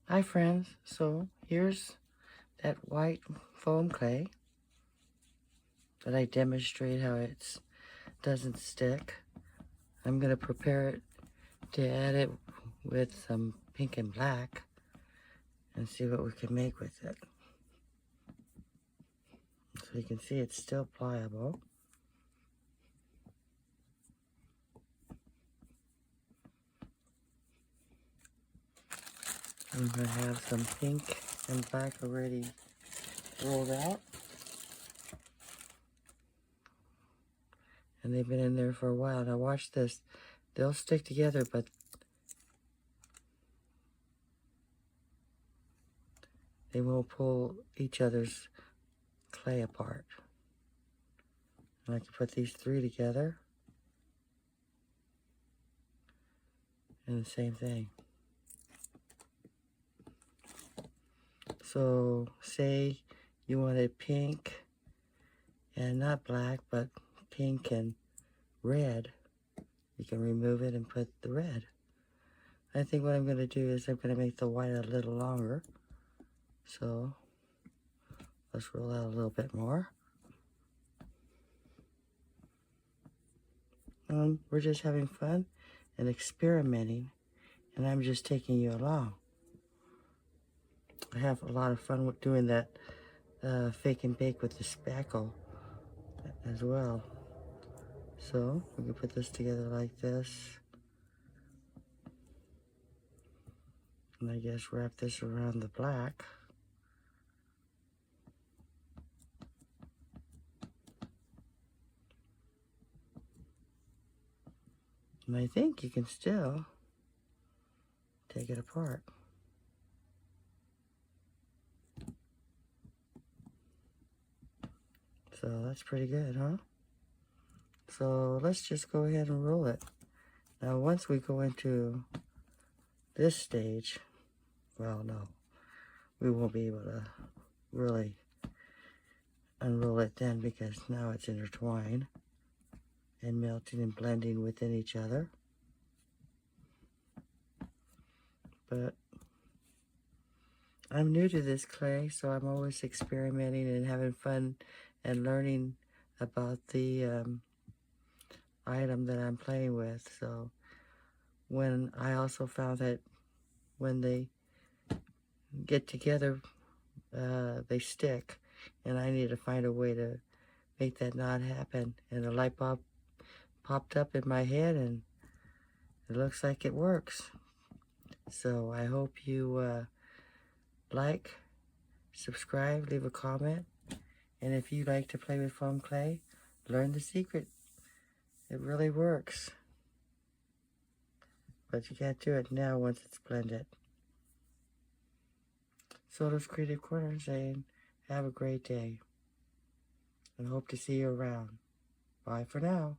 Hi friends, so here's that white foam clay that I demonstrate how it doesn't stick. I'm going to prepare it to add it with some pink and black and see what we can make with it. So you can see it's still pliable. I'm going to have some pink and black already rolled out. And they've been in there for a while. Now watch this. They'll stick together, but they won't pull each other's clay apart. And I can put these three together. And the same thing. So say you wanted pink and not black, but pink and red. You can remove it and put the red. I think what I'm going to do is I'm going to make the white a little longer. So let's roll out a little bit more. We're just having fun and experimenting, and I'm just taking you along. I have a lot of fun with doing that fake and bake with the spackle as well. So we can put this together like this. And I guess wrap this around the black. And I think you can still take it apart. So that's pretty good, huh? So let's just go ahead and roll it. Now once we go into this stage, well, no, we won't be able to really unroll it then because now it's intertwined and melting and blending within each other. But I'm new to this clay, so I'm always experimenting and having fun and learning about the item that I'm playing with. So when I also found that when they get together, they stick, and I need to find a way to make that not happen. And a light bulb popped up in my head, and it looks like it works. So I hope you like, subscribe, leave a comment, and if you like to play with foam clay, learn the secret. It really works. But you can't do it now once it's blended. So does Creative Corner saying, have a great day, and hope to see you around. Bye for now.